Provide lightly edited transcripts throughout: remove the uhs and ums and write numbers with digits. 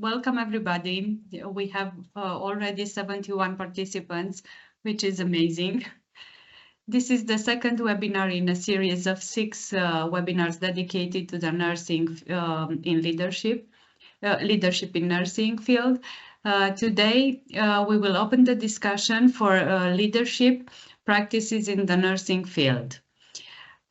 welcome everybody. We have already 71 participants, which is amazing. This is the second webinar in a series of 6 webinars dedicated to the nursing in leadership in nursing field. Today, we will open the discussion for leadership practices in the nursing field.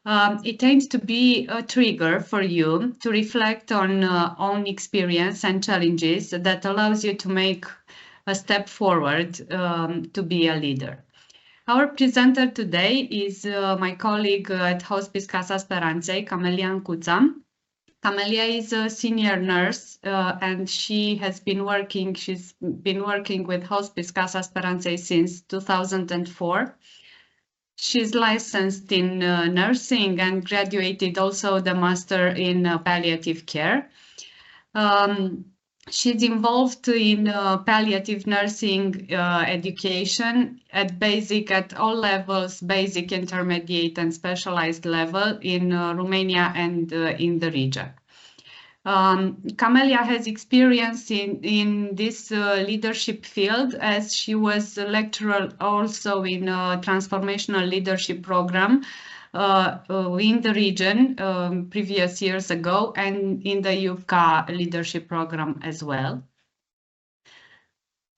It aims to be a trigger for you to reflect on own experience and challenges that allows you to make a step forward to be a leader. Our presenter today is my colleague at Hospice Casa Speranței, Camelia Ancuța. Camelia is a senior nurse and she's been working with Hospice Casa Speranței since 2004. She's licensed in nursing and graduated also the master in palliative care. She's involved in palliative nursing education at all levels, basic, intermediate, and specialized level in Romania and in the region. Camelia has experience in this leadership field, as she was a lecturer also in a transformational leadership program in the region previous years ago, and in the UFCA leadership program as well.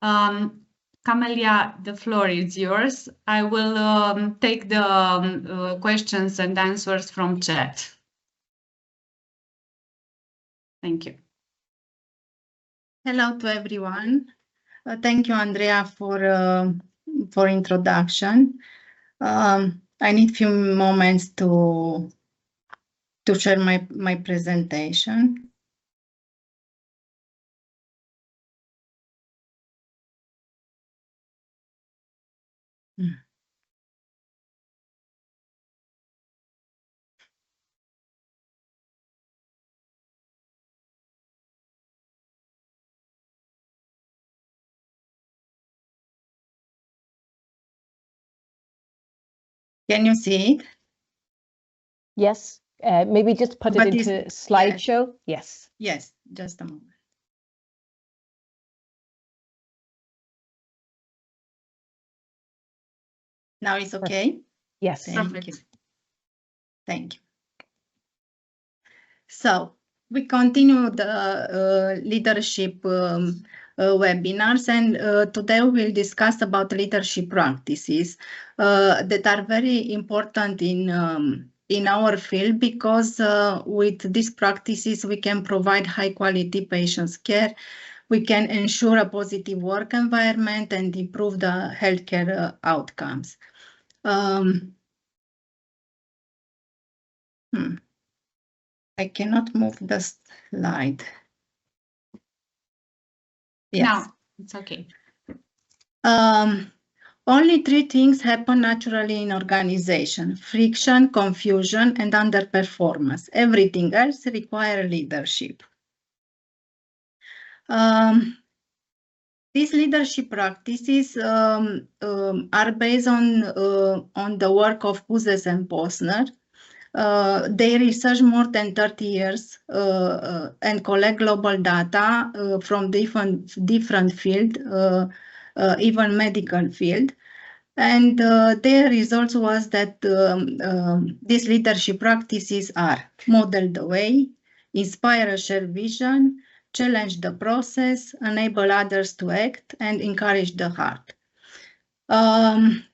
Camelia, the floor is yours. I will take the questions and answers from chat. Thank you. Hello to everyone. Thank you, Andrea, for introduction. I need a few moments to share my presentation. Can you see it? Yes. Maybe just put it into slideshow. Yes. Yes, just a moment. Now it's okay? Yes. Thank you. Thank you. So we continue the leadership webinars, and today we will discuss about leadership practices that are very important in our field, because with these practices we can provide high quality patients care, we can ensure a positive work environment and improve the healthcare outcomes. I cannot move the slide. Yes. No, it's okay. Only 3 things happen naturally in organization: friction, confusion, and underperformance. Everything else requires leadership. These leadership practices are based on the work of Kuzes and Posner. They research more than 30 years and collect global data from different fields, even medical field. And their results was that these leadership practices are: model the way, inspire a shared vision, challenge the process, enable others to act, and encourage the heart.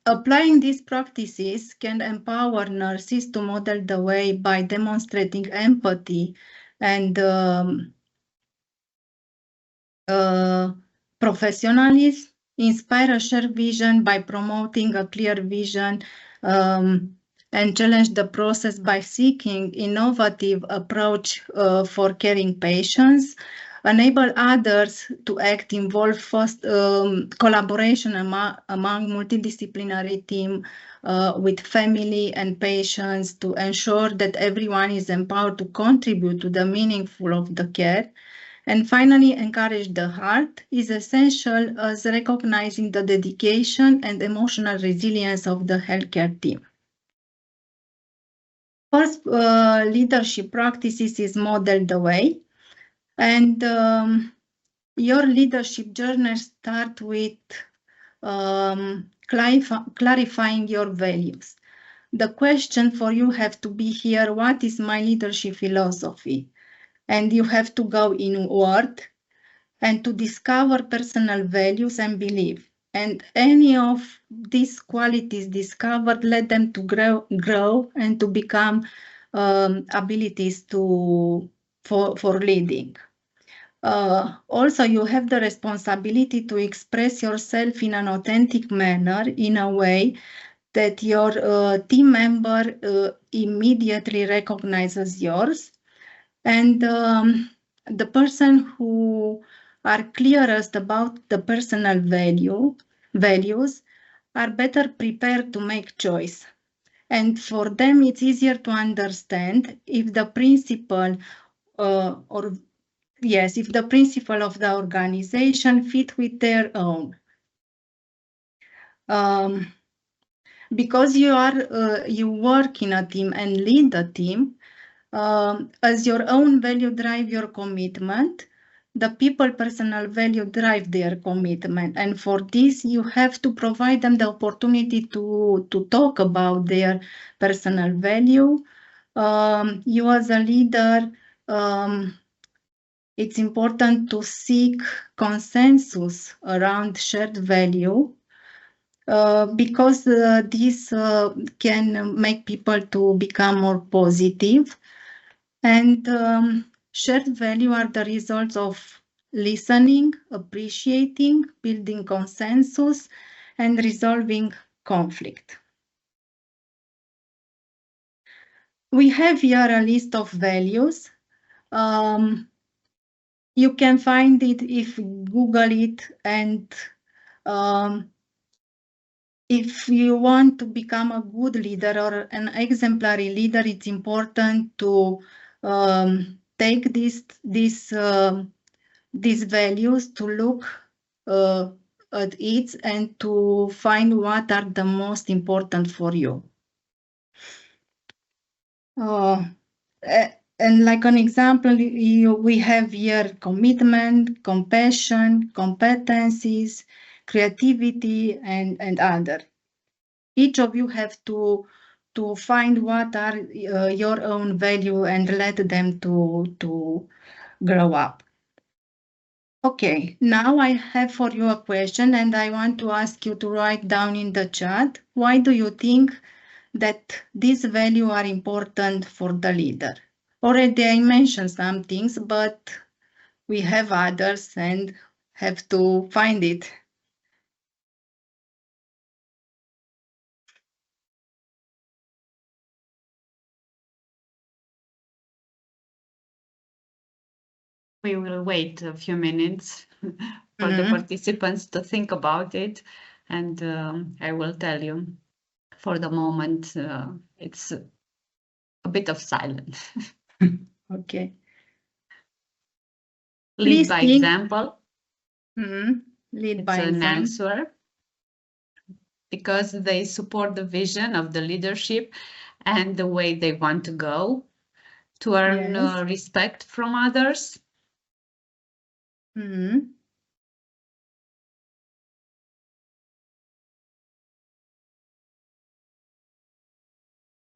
Applying these practices can empower nurses to model the way by demonstrating empathy and professionalism, inspire a shared vision by promoting a clear vision, and challenge the process by seeking innovative approach for caring patients, enable others to act, involve first collaboration among multidisciplinary team with family and patients to ensure that everyone is empowered to contribute to the meaningful of the care. And finally, encourage the heart is essential as recognizing the dedication and emotional resilience of the healthcare team. First, leadership practices is model the way. And your leadership journey starts with clarifying your values. The question for you have to be here, what is my leadership philosophy? And you have to go inward and to discover personal values and beliefs. And any of these qualities discovered, let them to grow and to become abilities for leading. Also, you have the responsibility to express yourself in an authentic manner, in a way that your team member immediately recognizes yours. And the person who are clearest about the personal values are better prepared to make choice. And for them, it's easier to understand if the principle if the principle of the organization fit with their own. Because you work in a team and lead a team, as your own value drive your commitment, the people personal value drive their commitment. And for this, you have to provide them the opportunity to talk about their personal value. You as a leader, it's important to seek consensus around shared value. Because this can make people to become more positive. And shared value are the results of listening, appreciating, building consensus, and resolving conflict. We have here a list of values. You can find it if you Google it, and if you want to become a good leader or an exemplary leader, it's important to take these values, to look at it and to find what are the most important for you. And like an example, we have here commitment, compassion, competencies, creativity, and other. Each of you have to find what are your own value and let them to grow up. Okay, now I have for you a question, and I want to ask you to write down in the chat, why do you think that these values are important for the leader? Already I mentioned some things, but we have others and have to find it. We will wait a few minutes for the participants to think about it, and I will tell you. For the moment, it's a bit of silence. Okay. Lead by example. Lead by example. It's an answer. Because they support the vision of the leadership and the way they want to go, to earn respect from others.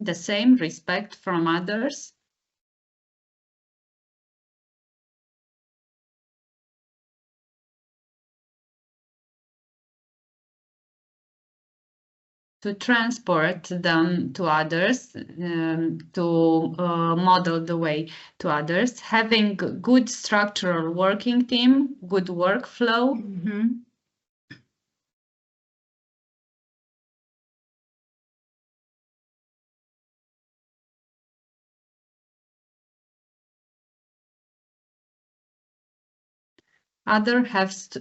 The same respect from others. To transport them to others, to model the way to others, having good structural working team, good workflow. Others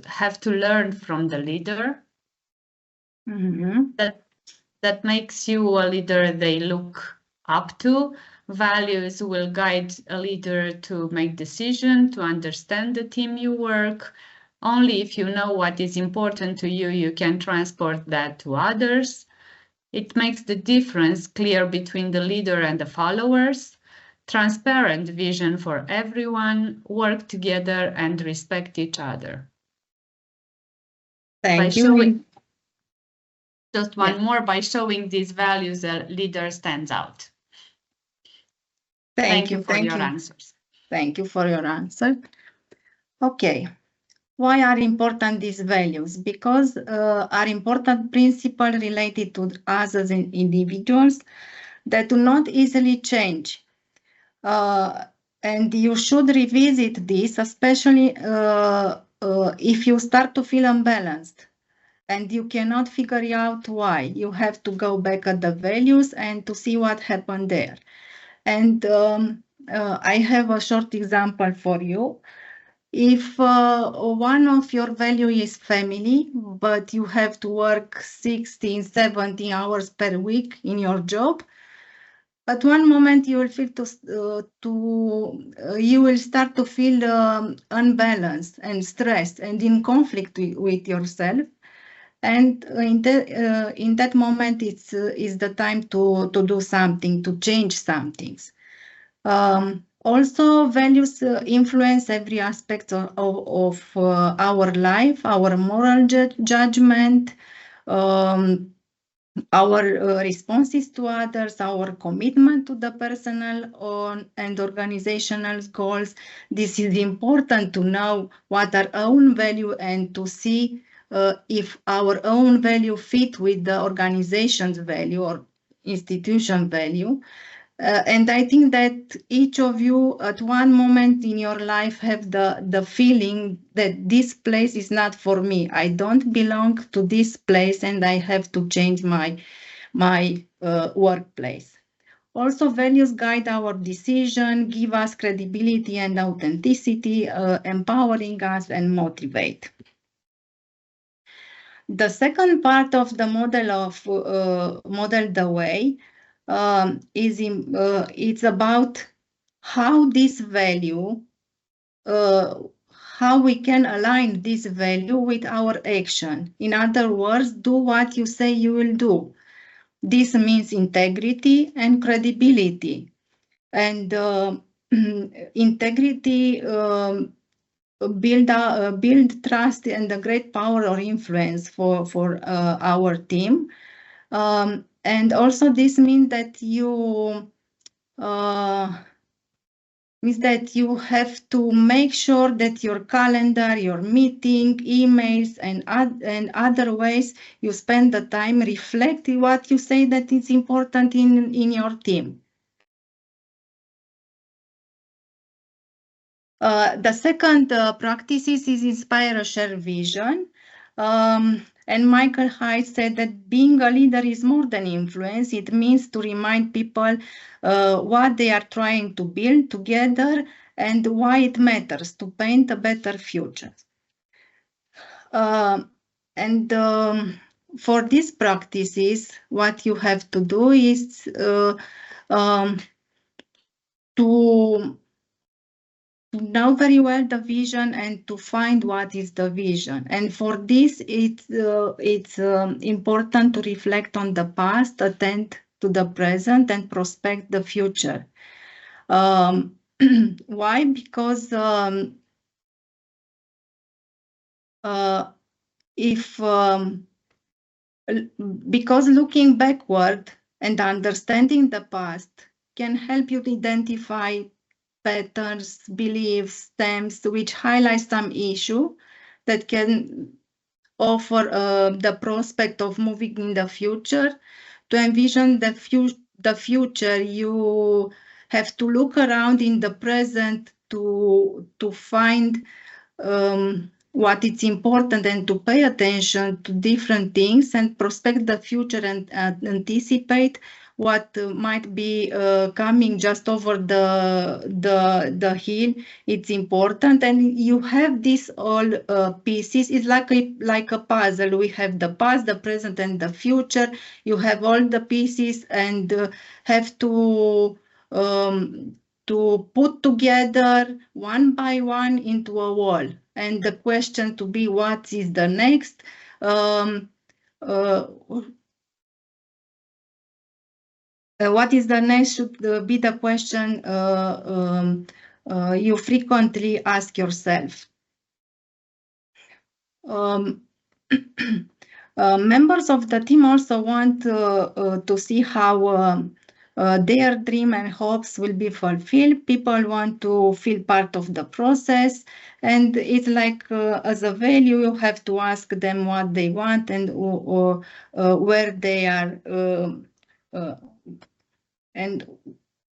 have to learn from the leader. That makes you a leader they look up to. Values will guide a leader to make decisions, to understand the team you work. Only if you know what is important to you, you can transport that to others. It makes the difference clear between the leader and the followers. transparent vision for everyone, work together and respect each other. Thank you. Just one more, by showing these values, a leader stands out. Thank you for your answers. Thank you for your answer. Okay. Why are important these values? Because are important principles related to us as individuals that do not easily change. And you should revisit this, especially if you start to feel unbalanced and you cannot figure out why. You have to go back at the values and to see what happened there. And I have a short example for you. If one of your value is family, but you have to work 16, 17 hours per week in your job, at one moment you will feel you will start to feel unbalanced and stressed and in conflict with yourself. And in that moment, it's the time to do something, to change some things. Also, values influence every aspect of our life, our moral judgment, our responses to others, our commitment to the personal and organizational goals. This is important to know what our own value and to see if our own value fit with the organization's value or institution value. And I think that each of you at one moment in your life have the feeling that this place is not for me. I don't belong to this place and I have to change my workplace. Also, values guide our decision, give us credibility and authenticity, empowering us and motivate. The second part of the model the way it's about how this value, how we can align this value with our action. In other words, do what you say you will do. This means integrity and credibility. And integrity build trust and a great power or influence for our team. And also this means that you have to make sure that your calendar, your meeting, emails, and other ways you spend the time reflect what you say that is important in your team. The second practice is inspire a shared vision. And Michael Hyde said that being a leader is more than influence. It means to remind people what they are trying to build together and why it matters to paint a better future. For these practices, what you have to do is to know very well the vision and to find what is the vision. And for this, it's important to reflect on the past, attend to the present, and prospect the future. Why? Because because looking backward and understanding the past can help you to identify patterns, beliefs, themes, which highlight some issue that can offer the prospect of moving in the future. To envision the future, you have to look around in the present to find what is important and to pay attention to different things and prospect the future and anticipate what might be coming just over the hill. It's important, and you have these all pieces. It's like a puzzle. We have the past, the present, and the future. You have all the pieces and have to put together one by one into a wall. And the question to be, what is the next? what is the next should be the question you frequently ask yourself. Members of the team also want to see how their dream and hopes will be fulfilled. People want to feel part of the process, and it's like as a value, you have to ask them what they want and where they are and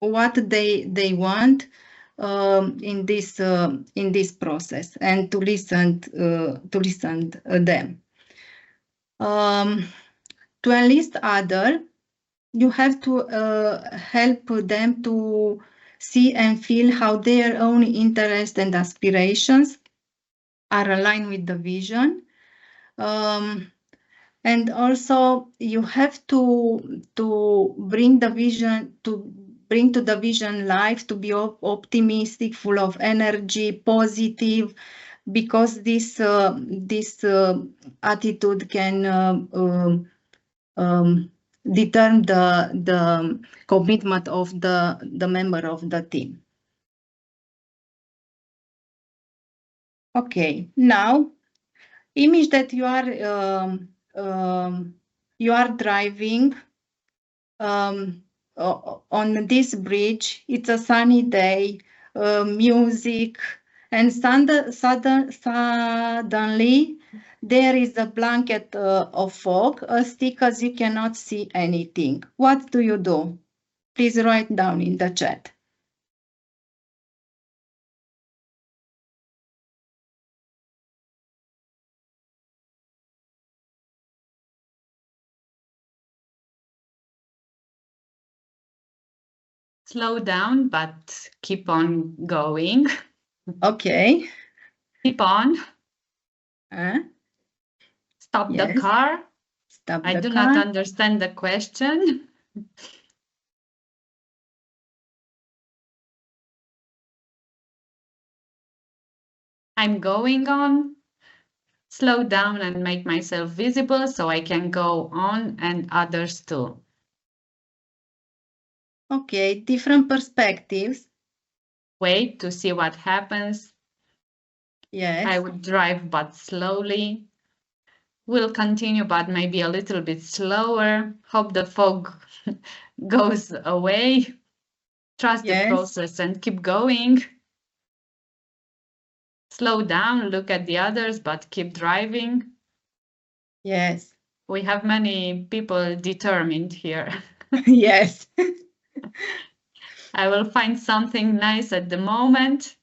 what they want in this process, and to listen them. To enlist other, you have to help them to see and feel how their own interests and aspirations are aligned with the vision. And also you have to bring the vision, to bring to the vision life, to be optimistic, full of energy, positive, because this attitude can determine the commitment of the member of the team. Okay, now image that you are driving on this bridge. It's a sunny day, music, and suddenly there is a blanket of fog, as thick as you cannot see anything. What do you do? Please write down in the chat. Slow down, but keep on going. Okay. Keep on. Stop Yes. the car. Stop I the do car. not understand the question. I'm going on. Slow down and make myself visible so I can go on and others too. Okay, different perspectives. Wait to see what happens. Yes. I would drive, but slowly. We'll continue, but maybe a little bit slower. Hope the fog goes away. Trust the process and keep going. Slow down, look at the others, but keep driving. Yes. We have many people determined here. Yes. I will find something nice at the moment.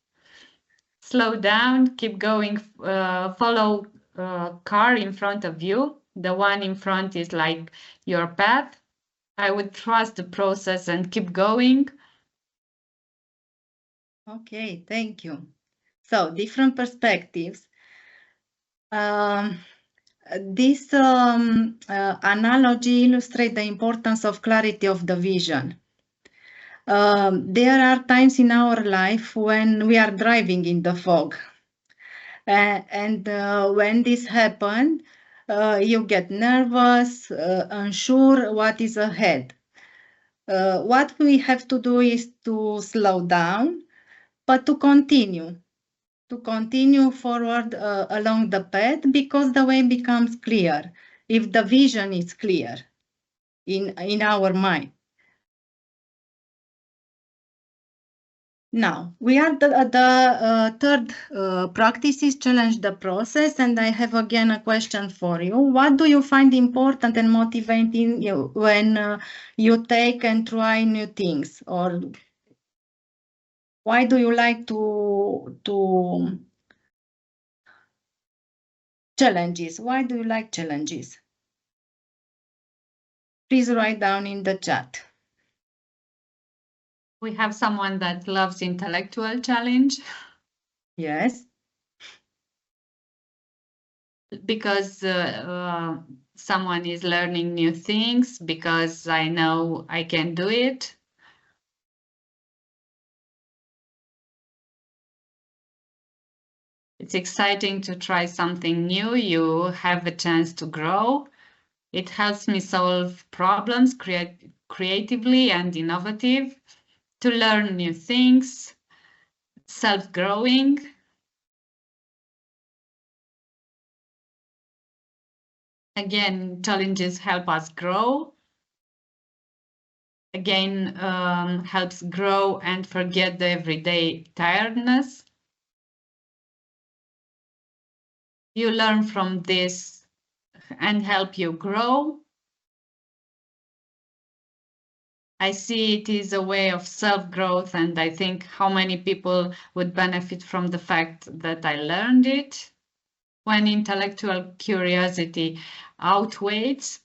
Slow down, keep going, follow car in front of you. The one in front is like your path. I would trust the process and keep going. Okay, thank you. So, different perspectives. This analogy illustrates the importance of clarity of the vision. There are times in our life when we are driving in the fog. And when this happens, you get nervous, unsure what is ahead. What we have to do is to slow down, but to continue forward along the path, because the way becomes clear if the vision is clear in our mind. Now, we are the third practice is challenge the process, and I have again a question for you. What do you find important and motivating you when you take and try new things? Or why do you like to challenges? Why do you like challenges? Please write down in the chat. We have someone that loves intellectual challenge. Yes. Because someone is learning new things, because I know I can do it. It's exciting to try something new. You have a chance to grow. It helps me solve problems, creatively and innovative, to learn new things, self-growing. Again, challenges help us grow. Again, helps grow and forget the everyday tiredness. You learn from this and help you grow. I see it is a way of self-growth, and I think how many people would benefit from the fact that I learned it. When intellectual curiosity outweighs.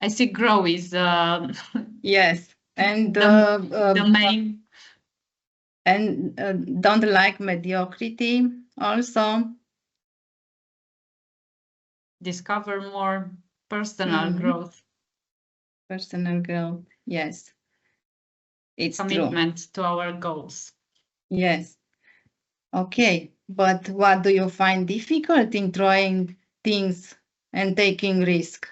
I see grow is yes, and the main. And don't like mediocrity also. Discover more personal growth. Personal growth, yes. It's commitment true. To our goals. Yes. Okay, but what do you find difficult in trying things and taking risk?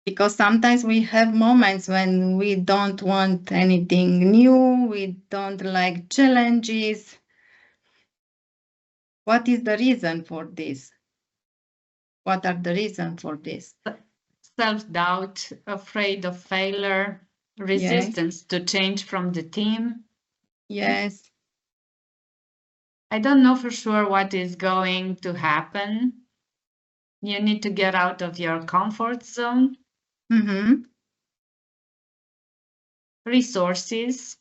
Because sometimes we have moments when we don't want anything new, we don't like challenges. What is the reason for this? What are the reasons for this? Self-doubt, afraid of failure, resistance to change from the team. Yes. I don't know for sure what is going to happen. You need to get out of your comfort zone. Resources.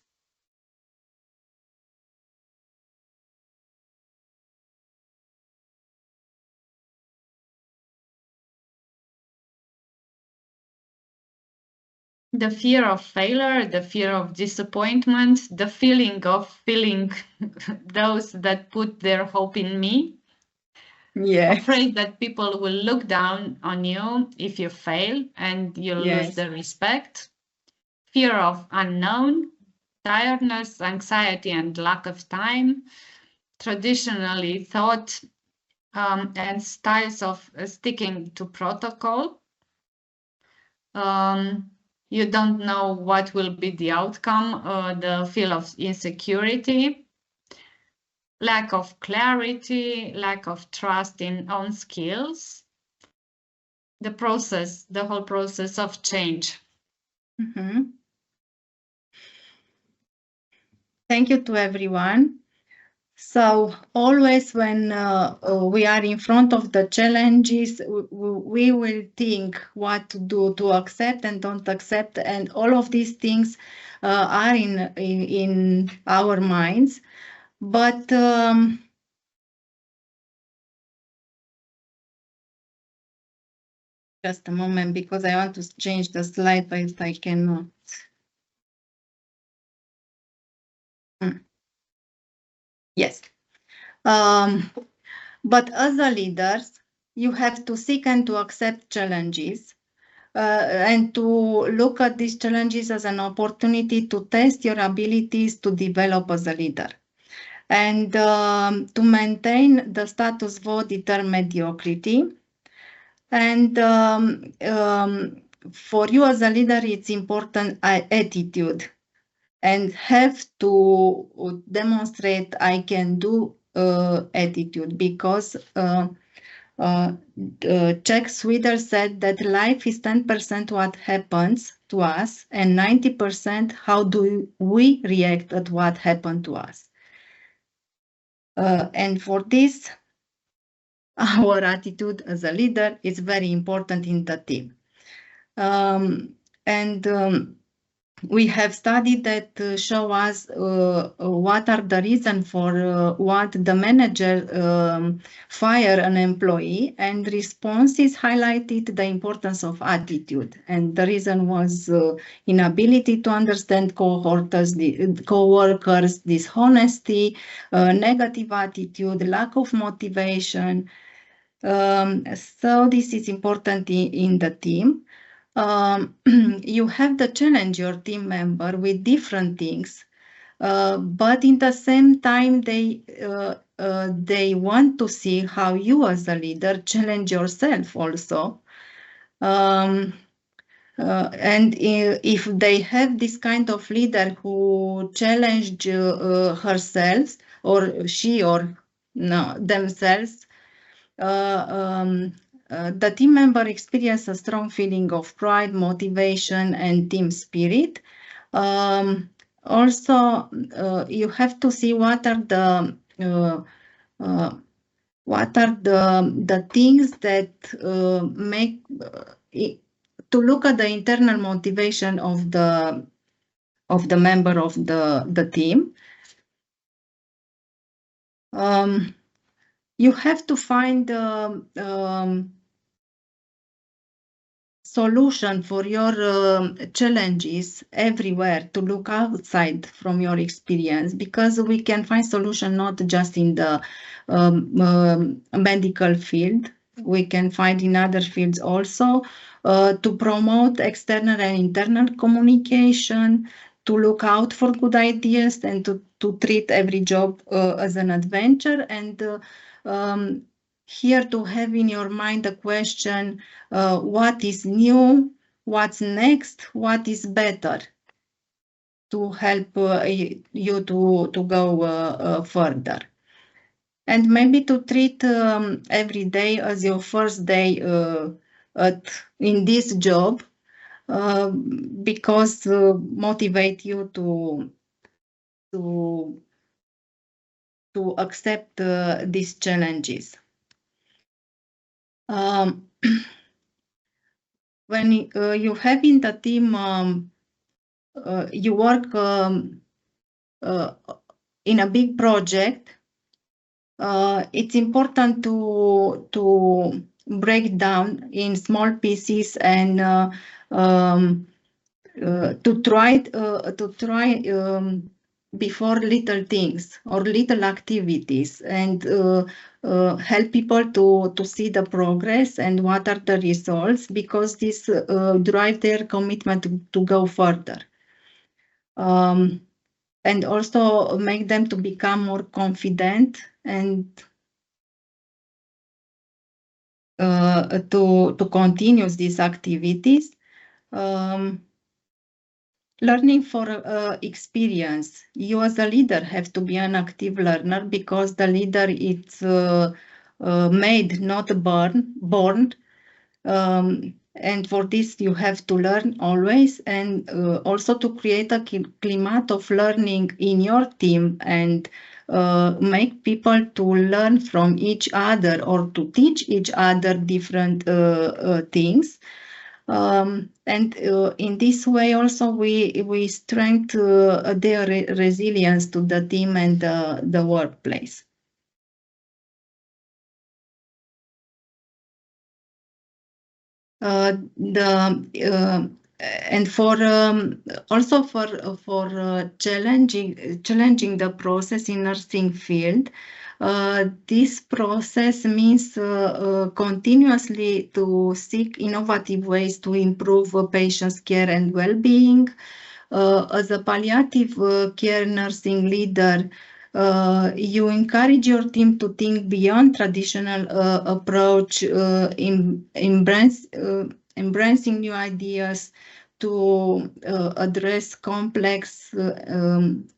The fear of failure, the fear of disappointment, the feeling of feeling those that put their hope in me. Yes. Afraid that people will look down on you if you fail and you'll lose the respect. Fear of unknown, tiredness, anxiety, and lack of time. Traditionally thought and styles of sticking to protocol. You don't know what will be the outcome, the feel of insecurity, lack of clarity, lack of trust in own skills, the whole process of change. Thank you to everyone. So always when we are in front of the challenges, we will think what to do, to accept and don't accept, and all of these things are in our minds. But just a moment, because I want to change the slide, but I cannot. Yes. But as a leaders, you have to seek and to accept challenges and to look at these challenges as an opportunity to test your abilities to develop as a leader. And to maintain the status quo deter mediocrity. And for you as a leader, it's important attitude and have to demonstrate I can do attitude, because Jack Sweeter said that life is 10% what happens to us and 90% how do we react at what happened to us. And for this, our attitude as a leader is very important in the team. We have studied that show us what are the reasons for what the manager fire an employee, and responses highlighted the importance of attitude. And the reason was inability to understand coworkers, dishonesty, negative attitude, lack of motivation. So this is important in the team. You have to challenge your team member with different things but in the same time, they want to see how you as a leader challenge yourself also. And if they have this kind of leader who challenge herself or she or no, themselves, the team member experience a strong feeling of pride, motivation, and team spirit. Also, you have to see what are the things that make to look at the internal motivation of the member of the team. You have to find solution for your challenges everywhere, to look outside from your experience, because we can find solution not just in the medical field. We can find in other fields also, to promote external and internal communication, to look out for good ideas, and to treat every job as an adventure. And here to have in your mind the question, what is new, what's next, what is better, to help you to go further. And maybe to treat every day as your first day in this job, because motivate you to accept these challenges. When you have in the team, you work in a big project, it's important to break down in small pieces and to try before little things or little activities, and help people to see the progress and what are the results, because this drive their commitment to go further. And also make them to become more confident and to continue these activities. Learning for experience. You as a leader have to be an active learner, because the leader is made, not born. And for this you have to learn always, and also to create a climate of learning in your team, and make people to learn from each other, or to teach each other different things. And in this way also we strengthen their resilience to the team and the workplace. And for also for challenging the process in nursing field. This process means continuously to seek innovative ways to improve patients' care and well-being. As a palliative care nursing leader, you encourage your team to think beyond traditional approach, embracing new ideas to address complex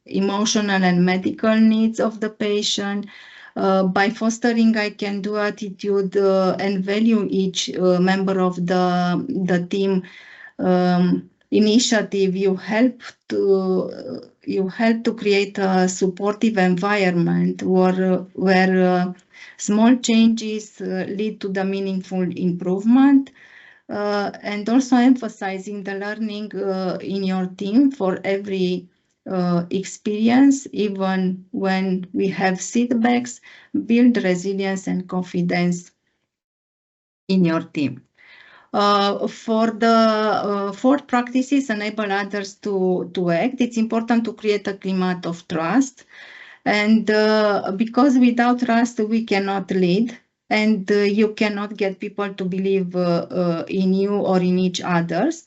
emotional and medical needs of the patient. By fostering I can do attitude and value each member of the team initiative, you help to create a supportive environment where small changes lead to the meaningful improvement. And also emphasizing the learning in your team for every experience, even when we have setbacks, build resilience and confidence in your team. For the 4 practices enable others to act, it's important to create a climate of trust. And because without trust, we cannot lead, and you cannot get people to believe in you or in each others.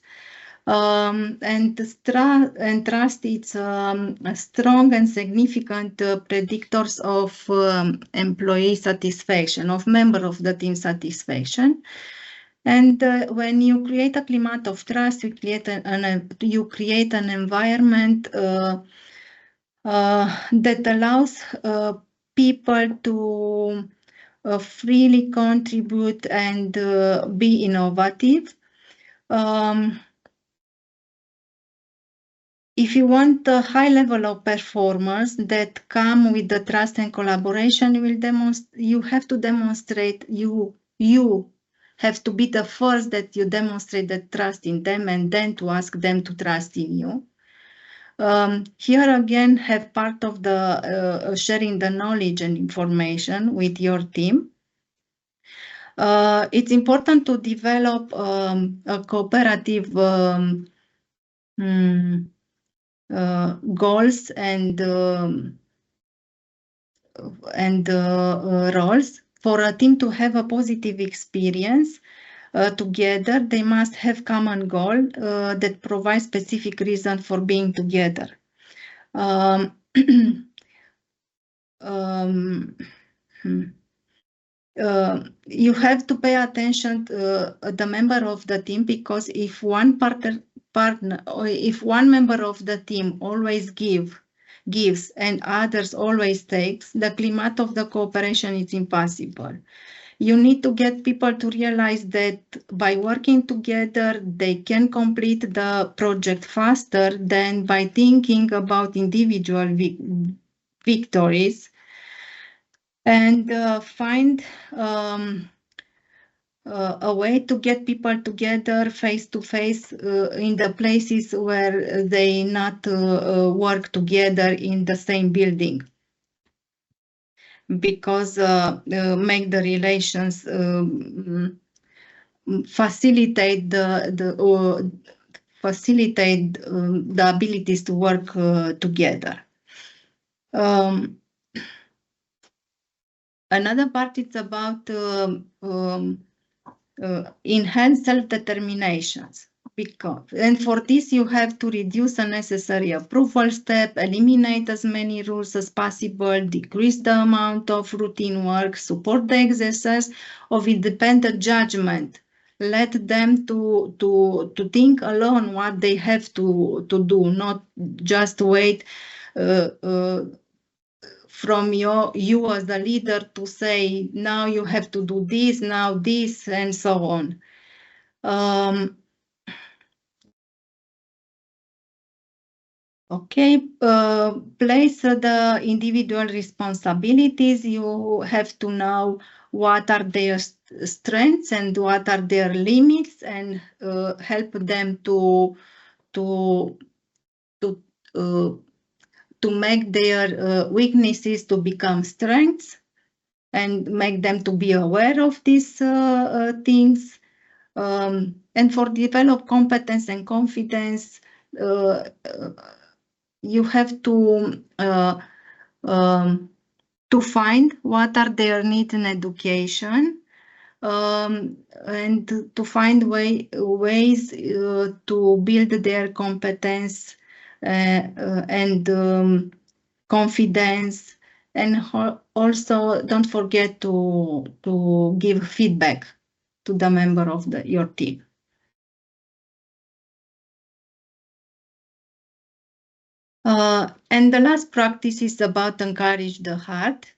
And trust is strong and significant predictors of employee satisfaction, of member of the team satisfaction. And when you create a climate of trust, you create an environment that allows people to freely contribute and be innovative. If you want a high level of performance that come with the trust and collaboration, you have to demonstrate you have to be the first that you demonstrate that trust in them, and then to ask them to trust in you. Here again, have part of the sharing the knowledge and information with your team. It's important to develop a cooperative goals and roles. For a team to have a positive experience together, they must have common goal that provides specific reason for being together. You have to pay attention to the member of the team, because if one if one member of the team always gives and others always takes, the climate of the cooperation is impossible. You need to get people to realize that by working together, they can complete the project faster than by thinking about individual victories, and find a way to get people together face to face in the places where they not work together in the same building, because make the relations facilitate the abilities to work together. Another part is about enhanced self-determinations. And for this, you have to reduce unnecessary approval step, eliminate as many rules as possible, decrease the amount of routine work, support the exercise of independent judgment. Let them to think alone what they have to do, not just wait from you as the leader to say, now you have to do this, now this, and so on. Okay, place the individual responsibilities. You have to know what are their strengths and what are their limits, and help them to make their weaknesses to become strengths, and make them to be aware of these things. And for develop competence and confidence, you have to find what are their needs in education, and to find ways to build their competence and confidence, and also don't forget to give feedback to the member of your team. And the last practice is about encourage the heart.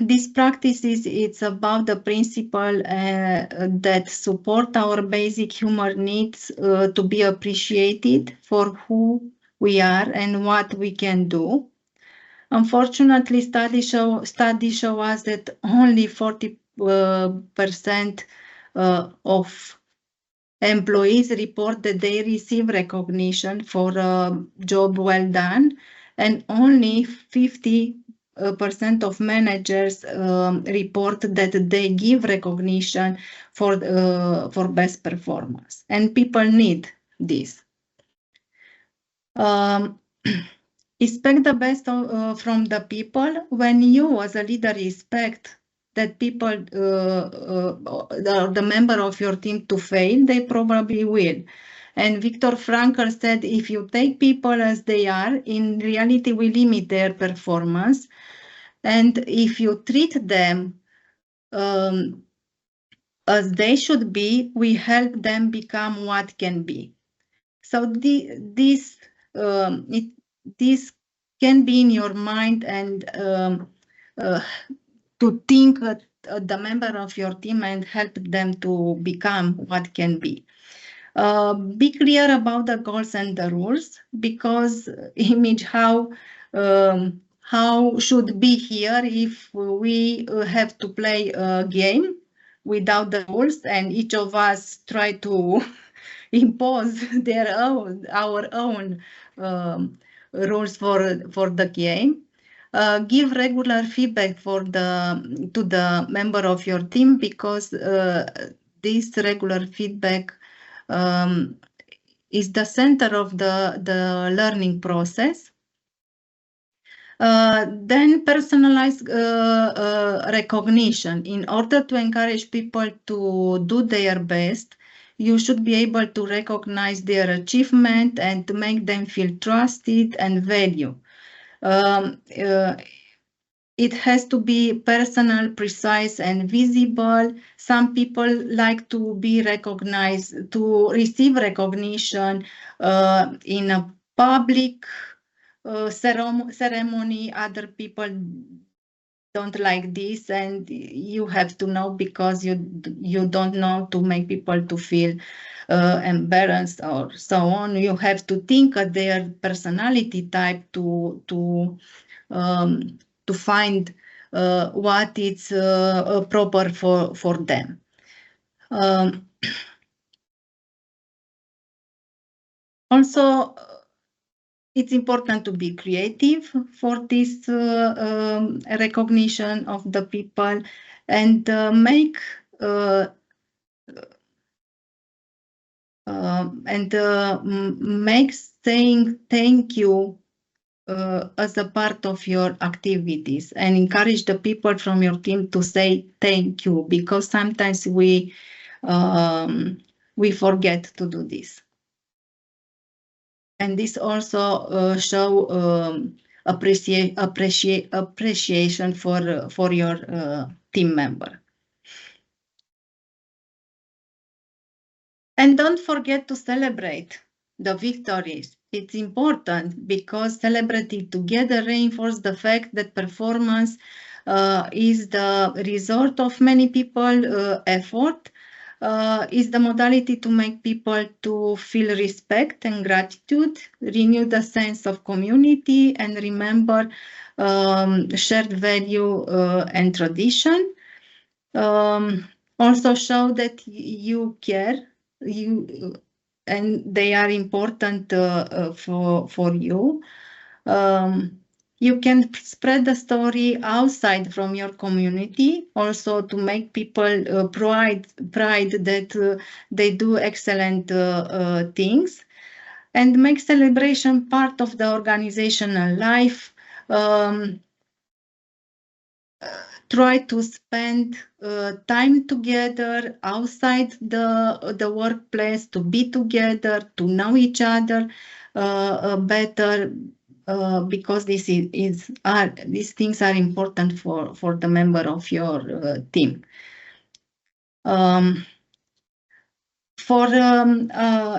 This practice it's about the principle that support our basic human needs to be appreciated for who we are and what we can do. Unfortunately, studies show us that only 40% of employees report that they receive recognition for a job well done, and only 50% of managers report that they give recognition for best performance, and people need this. Expect the best from the people. When you as a leader expect that people, the member of your team to fail, they probably will. And Viktor Frankl said, if you take people as they are, in reality, we limit their performance. And if you treat them as they should be, we help them become what can be. So this can be in your mind, and to think the member of your team and help them to become what can be. Be clear about the goals and the rules, because image how should be here if we have to play a game without the rules and each of us try to impose our own rules for the game. Give regular feedback to the member of your team, because this regular feedback is the center of the learning process. Then personalized recognition. In order to encourage people to do their best, you should be able to recognize their achievement and to make them feel trusted and valued. It has to be personal, precise, and visible. Some people like to be recognized, to receive recognition in a public ceremony. Other people don't like this, and you have to know, because you don't know to make people to feel embarrassed or so on. You have to think of their personality type to find what is proper for them. Also, it's important to be creative for this recognition of the people, and make saying thank you as a part of your activities, and encourage the people from your team to say thank you, because sometimes we forget to do this. And this also show appreciation for your team member. And don't forget to celebrate the victories. It's important, because celebrating together reinforces the fact that performance is the result of many people's effort, is the modality to make people to feel respect and gratitude, renew the sense of community, and remember shared value and tradition. Also show that you care, and they are important for you. You can spread the story outside from your community, also to make people pride that they do excellent things, and make celebration part of the organizational life. Try to spend time together outside the workplace, to be together, to know each other better, because these things are important for the member of your team. For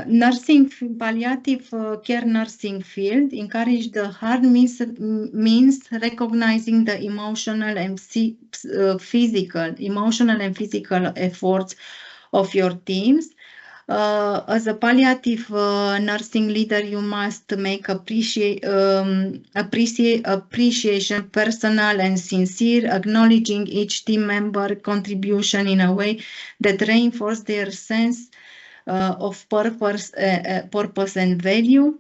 nursing, palliative care nursing field, encourage the hard means recognizing the emotional and physical efforts of your teams. As a palliative nursing leader, you must make appreciation personal and sincere, acknowledging each team member contribution in a way that reinforces their sense of purpose and value,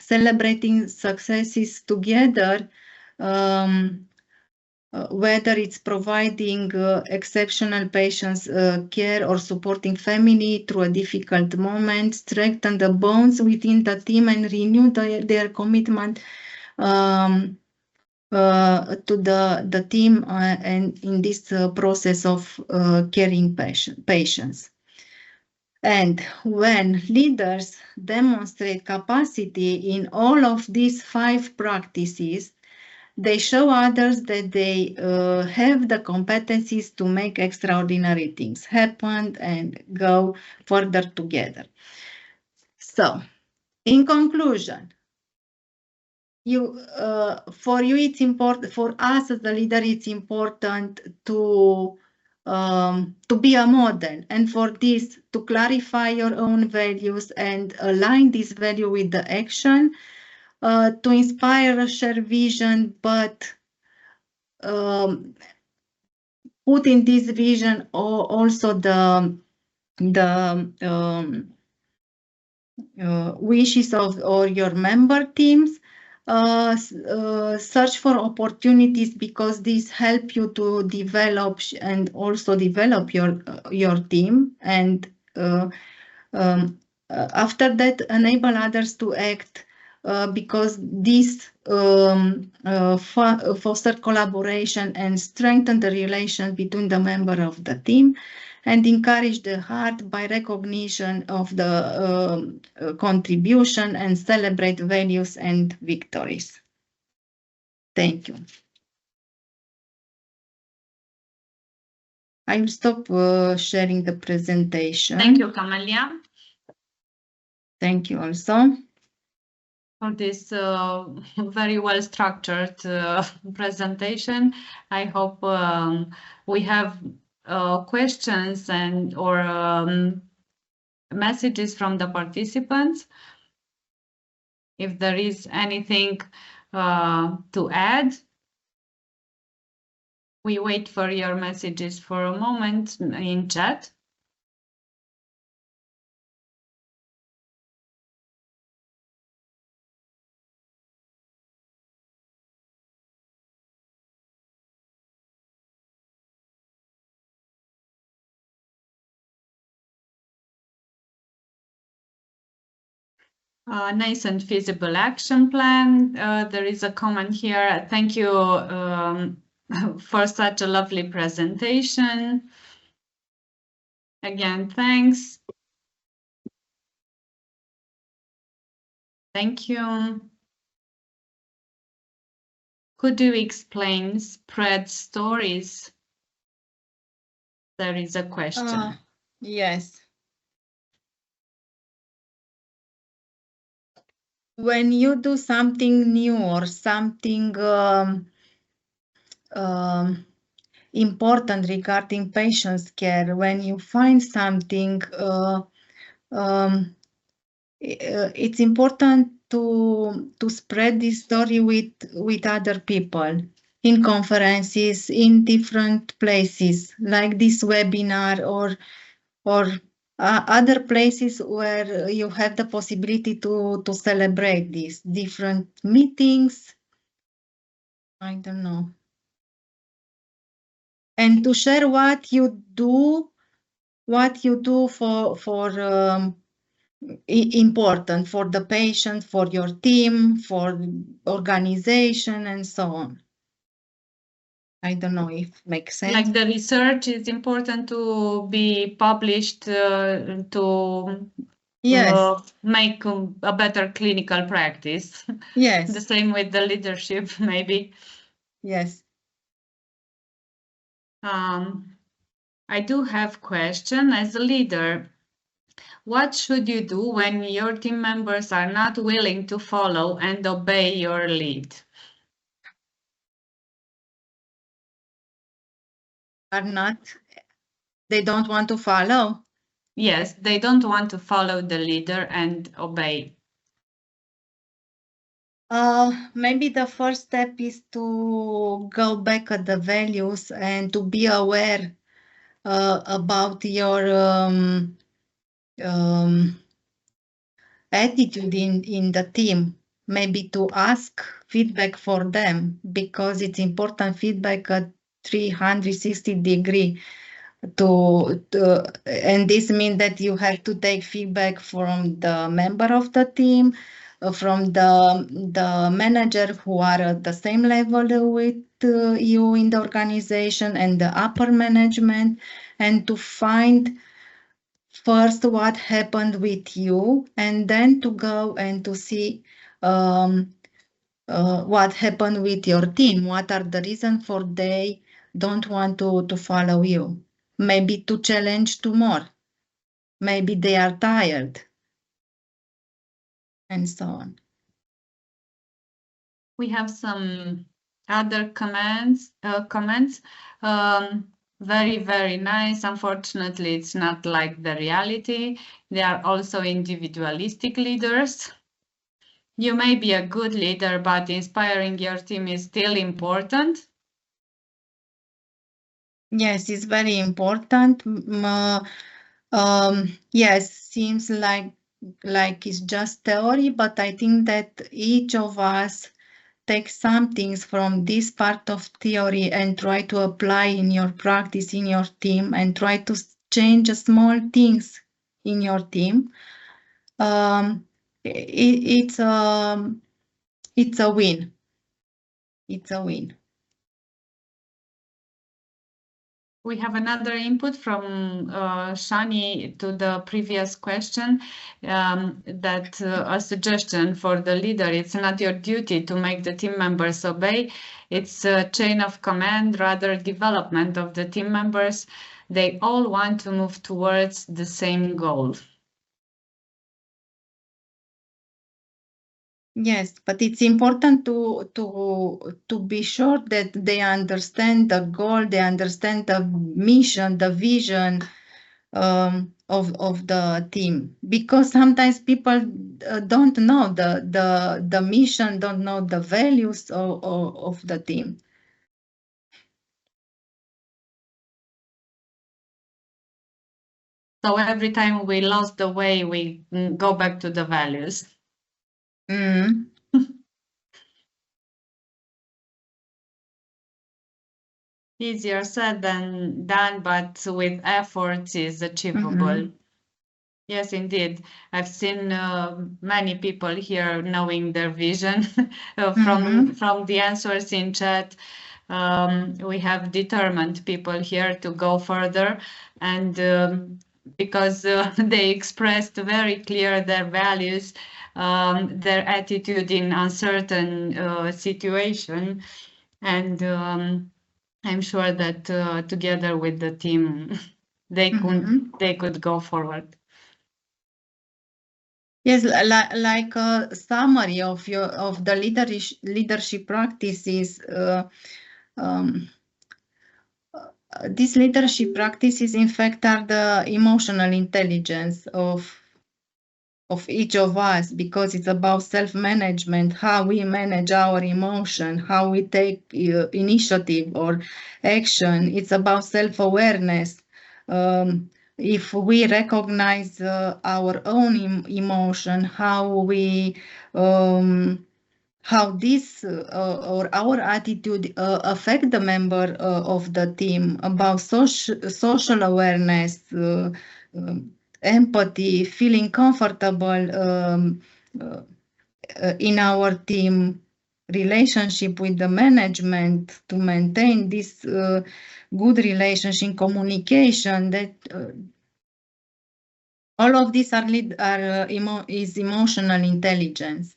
celebrating successes together, whether it's providing exceptional patient care or supporting family through a difficult moment, strengthen the bonds within the team and renew their commitment to the team and in this process of caring patients. And when leaders demonstrate capacity in all of these 5 practices, they show others that they have the competencies to make extraordinary things happen and go further together. So, in conclusion, for you, it's important, for us as a leader, it's important to be a model, and for this, to clarify your own values and align this value with the action, to inspire a shared vision, but put in this vision also the wishes of your member teams. Search for opportunities, because these help you to develop and also develop your team, and after that enable others to act, because these foster collaboration and strengthen the relation between the member of the team, and encourage the heart by recognition of the contribution, and celebrate values and victories. Thank you. I will stop sharing the presentation. Thank you, Camelia. Thank you also for this very well structured presentation. I hope we have questions and or messages from the participants. If there is anything to add, we wait for your messages for a moment in chat. Nascent feasible action plan. There is a comment here. Thank you for such a lovely presentation. Again, thanks. Thank you. Could you explain spread stories? There is a question. Yes. When you do something new or something important regarding patients' care, when you find something, it's important to spread this story with other people in conferences, in different places, like this webinar or other places where you have the possibility to celebrate these different meetings. I don't know. And to share what you do for important for the patient, for your team, for organization, and so on. I don't know if it makes sense. Like the research is important to be published to make a better clinical practice. Yes. The same with the leadership, maybe. Yes. I do have a question. As a leader, what should you do when your team members are not willing to follow and obey your lead? They don't want to follow? Yes, they don't want to follow the leader and obey. Maybe the first step is to go back at the values and to be aware about your attitude in the team. Maybe to ask feedback for them, because it's important feedback at 360 degree and this means that you have to take feedback from the member of the team, from the manager who are at the same level with you in the organization and the upper management, and to find first what happened with you, and then to go and to see what happened with your team. What are the reasons for they don't want to follow you? Maybe to challenge to more. Maybe they are tired, and so on. We have some other comments. Very, very nice. Unfortunately, it's not like the reality. They are also individualistic leaders. You may be a good leader, but inspiring your team is still important. Yes, it's very important. Yes, seems like it's just theory, but I think that each of us take some things from this part of theory and try to apply in your practice, in your team, and try to change small things in your team. It's a win. It's a win. We have another input from Shani to the previous question, that a suggestion for the leader: it's not your duty to make the team members obey. It's a chain of command, rather development of the team members. They all want to move towards the same goal. Yes, but it's important to be sure that they understand the goal, they understand the mission, the vision of the team. Because sometimes people don't know the mission, don't know the values of the team. So every time we lost the way, we go back to the values. Mm. Easier said than done, but with efforts is achievable. Mm-hmm. Yes, indeed. I've seen many people here knowing their vision from the answers in chat. We have determined people here to go further, and because they expressed very clear their values, their attitude in uncertain situation, and I'm sure that together with the team, they could go forward. Yes, like a summary of the leadership practices. These leadership practices, in fact, are the emotional intelligence of each of us, because it's about self-management, how we manage our emotion, how we take initiative or action. It's about self-awareness. If we recognize our own emotion, how this or our attitude affect the member of the team, about social awareness, empathy, feeling comfortable in our team, relationship with the management, to maintain this good relationship, communication, that all of these is emotional intelligence.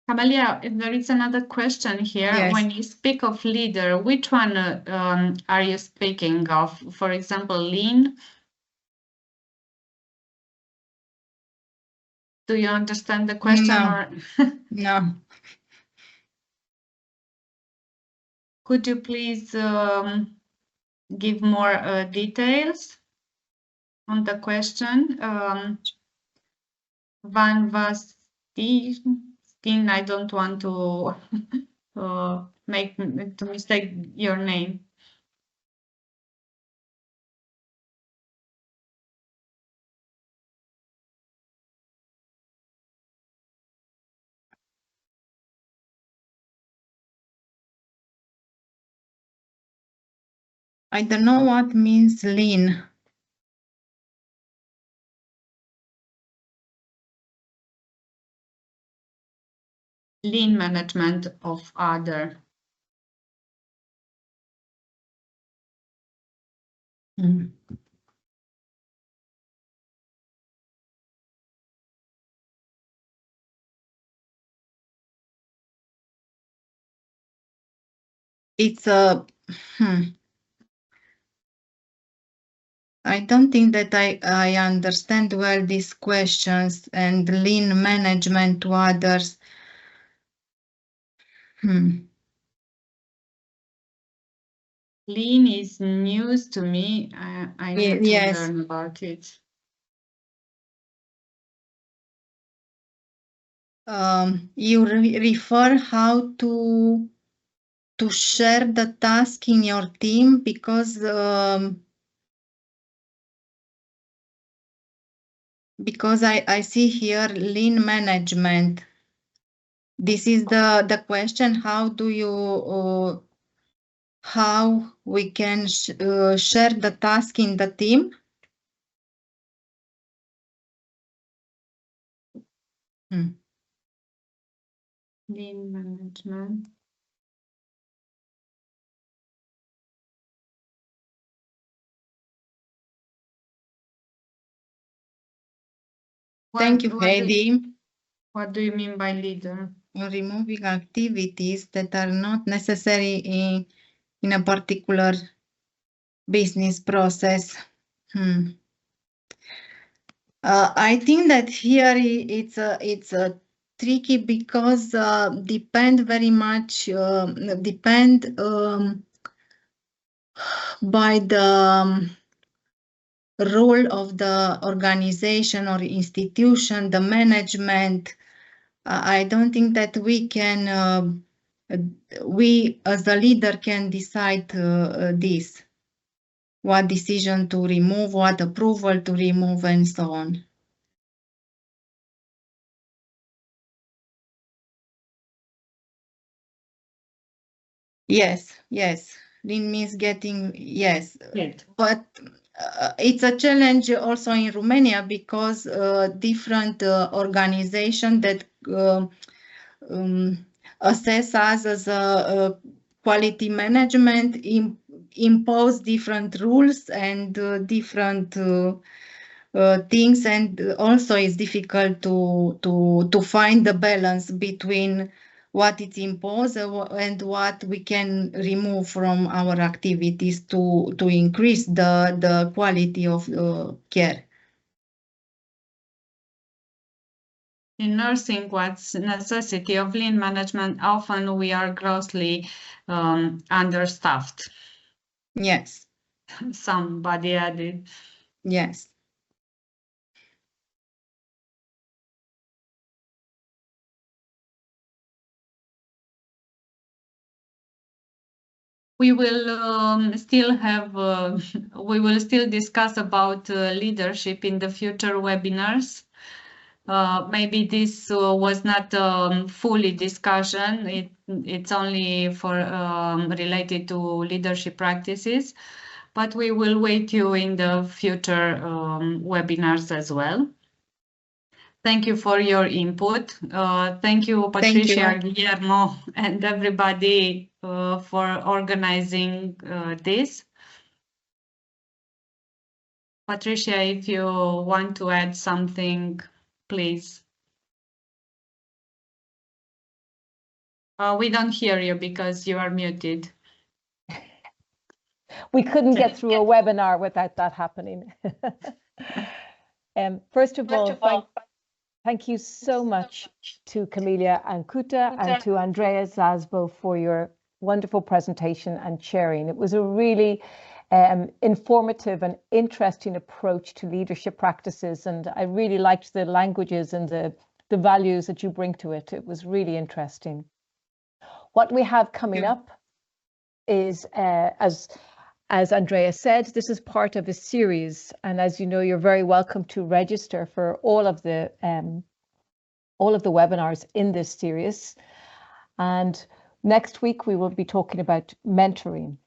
Camelia, there is another question here. Yes. When you speak of leader, which one are you speaking of? For example, lean? Do you understand the question? No. Or No. could you please give more details on the question? Van Vastin, I don't want to mistake your name. I don't know what means lean. Lean management of other. It's a I don't think that I understand well these questions and lean management to others. Lean is news to me. I need to learn about it. You refer how to share the task in your team, because I see here lean management. This is the question. How do you how we can share the task in the team? Lean management. Thank you, Heidi. What do you mean by leader? Removing activities that are not necessary in a particular business process. I think that here it's a tricky, because depend very much by the role of the organization or institution, the management. I don't think that we can, we as a leader can decide this, what decision to remove, what approval to remove, and so on. Yes, lean means getting, yes. But it's a challenge also in Romania, because different organization that assess us as a quality management impose different rules and different things, and also it's difficult to find the balance between what is imposed and what we can remove from our activities to increase the quality of care. In nursing, what's necessity of lean management? Often we are grossly understaffed. Yes. Somebody added. Yes. We will still have, we will still discuss about leadership in the future webinars. Maybe this was not fully discussion. It's only for related to leadership practices, but we will wait you in the future webinars as well. Thank you for your input. Thank you, Patricia, Guillermo, and everybody for organizing this. Patricia, if you want to add something, please. We don't hear you because you are muted. We couldn't get through a webinar without that happening. First of all, thank you so much to Camelia and Kuta and to Andrea Zasbo for your wonderful presentation and sharing. It was a really informative and interesting approach to leadership practices, and I really liked the languages and the values that you bring to it. It was really interesting. What we have coming up is, as Andrea said, this is part of a series, and as you know, you're very welcome to register for all of the webinars in this series. And next week we will be talking about mentoring.